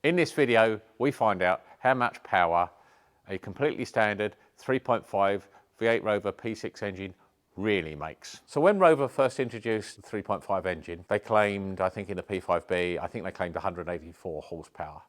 In this video, we find out how much power a completely standard 3.5 V8 Rover P6 engine really makes. So when Rover first introduced the 3.5 engine, they claimed, I think in the P5B, I think they claimed 184 horsepower,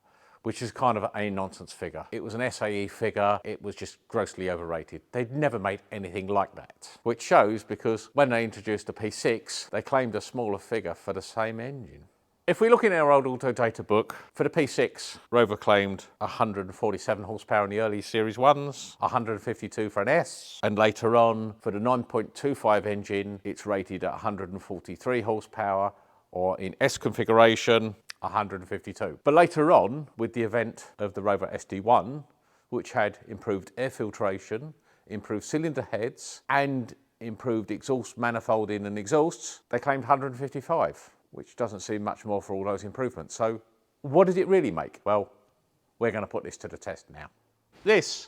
which is kind of a nonsense figure. It was an SAE figure, it was just grossly overrated. They'd never made anything like that, which shows because when they introduced the P6, they claimed a smaller figure for the same engine. If we look in our old auto data book, for the P6, Rover claimed 147 horsepower in the early Series 1s, 152 for an S, and later on, for the 9.25 engine, it's rated at 143 horsepower, or in S configuration, 152. But later on, with the event of the Rover SD1, which had improved air filtration, improved cylinder heads, and improved exhaust manifolding and exhausts, they claimed 155. Which doesn't seem much more for all those improvements. So what does it really make? Well, we're going to put this to the test now. This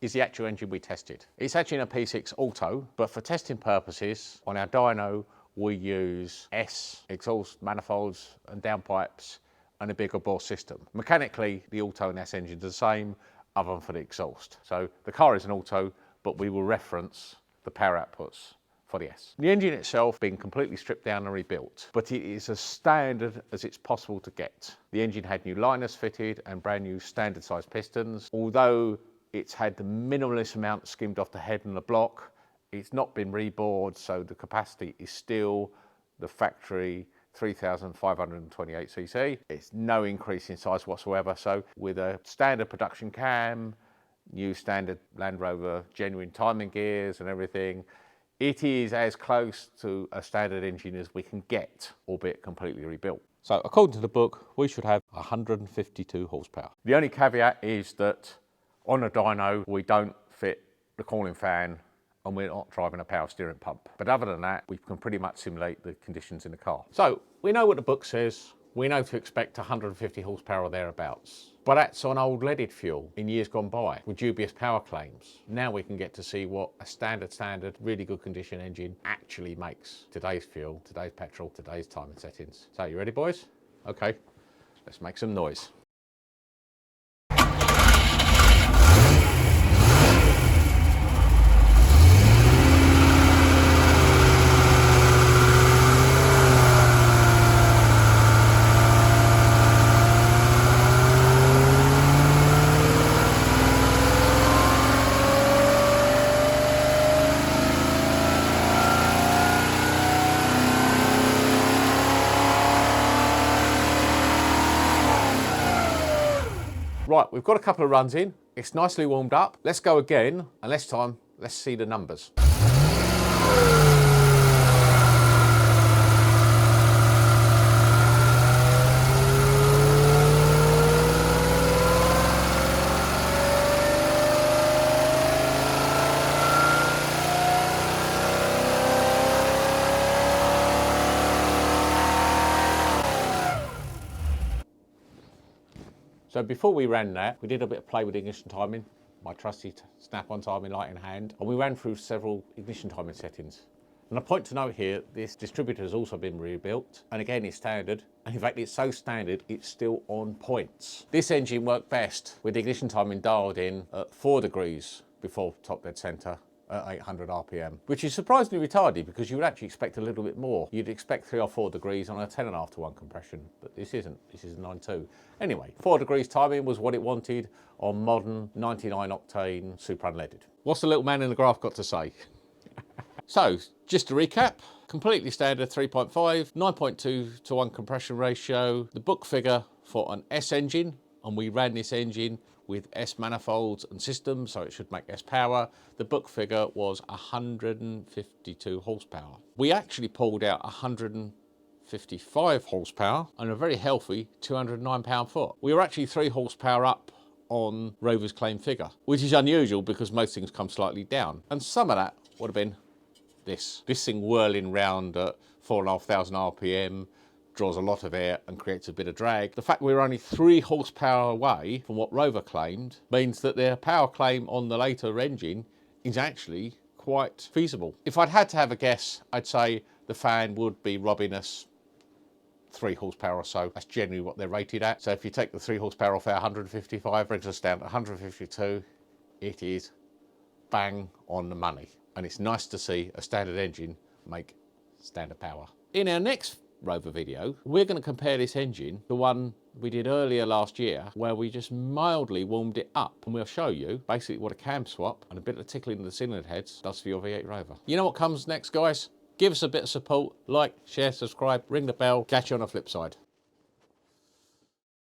is the actual engine we tested. It's actually in a P6 Auto, but for testing purposes, on our dyno, we use S exhaust manifolds and downpipes and a bigger bore system. Mechanically, the Auto and S engines are the same, other than for the exhaust. So the car is an Auto, but we will reference the power outputs for the S. The engine itself being completely stripped down and rebuilt, but it is as standard as it's possible to get. The engine had new liners fitted and brand new standard size pistons. Although it's had the minimalist amount skimmed off the head and the block, it's not been rebored, so the capacity is still the factory 3,528cc. It's no increase in size whatsoever. So with a standard production cam, new standard Land Rover genuine timing gears and everything, it is as close to a standard engine as we can get, albeit completely rebuilt. So according to the book, we should have 152 horsepower. The only caveat is that on a dyno, we don't fit the cooling fan and we're not driving a power steering pump. But other than that, we can pretty much simulate the conditions in the car. So we know what the book says. We know to expect 150 horsepower or thereabouts. But that's on old leaded fuel in years gone by with dubious power claims. Now we can get to see what a standard, really good condition engine actually makes. Today's fuel, today's petrol, today's timing settings. So you ready, boys? Okay, let's make some noise. Right, we've got a couple of runs in. It's nicely warmed up. Let's go again, and this time, let's see the numbers. So before we ran that, we did a bit of play with ignition timing, my trusty snap-on timing light in hand, and we ran through several ignition timing settings. And a point to note here, this distributor has also been rebuilt, and again it's standard, and in fact it's so standard it's still on points. This engine worked best with the ignition timing dialed in at 4 degrees before top dead centre at 800 RPM, which is surprisingly retarded because you would actually expect a little bit more. You'd expect 3 or 4 degrees on a 10.5 to 1 compression, but this isn't. This is a 9.2. Anyway, 4 degrees timing was what it wanted on modern 99 octane super unleaded. What's the little man in the graph got to say? So, just to recap, completely standard 3.5, 9.2 to 1 compression ratio, the book figure for an S engine, and we ran this engine with S manifolds and systems, so it should make S power. The book figure was 152 horsepower. We actually pulled out 155 horsepower and a very healthy 209 pound-foot. We were actually 3 horsepower up on Rover's claim figure, which is unusual because most things come slightly down. And some of that would have been this thing whirling round at 4,500 RPM, draws a lot of air and creates a bit of drag. The fact we're only 3 horsepower away from what Rover claimed means that their power claim on the later engine is actually quite feasible. If I'd had to have a guess, I'd say the fan would be robbing us 3 horsepower or so. That's generally what they're rated at. So if you take the 3 horsepower off our 155, brings us down to 152. It is bang on the money. And it's nice to see a standard engine make standard power. In our next Rover video, we're going to compare this engine, the one we did earlier last year, where we just mildly warmed it up. And we'll show you basically what a cam swap and a bit of tickling of the cylinder heads does for your V8 Rover. You know what comes next, guys? Give us a bit of support, like, share, subscribe, ring the bell, catch you on the flip side.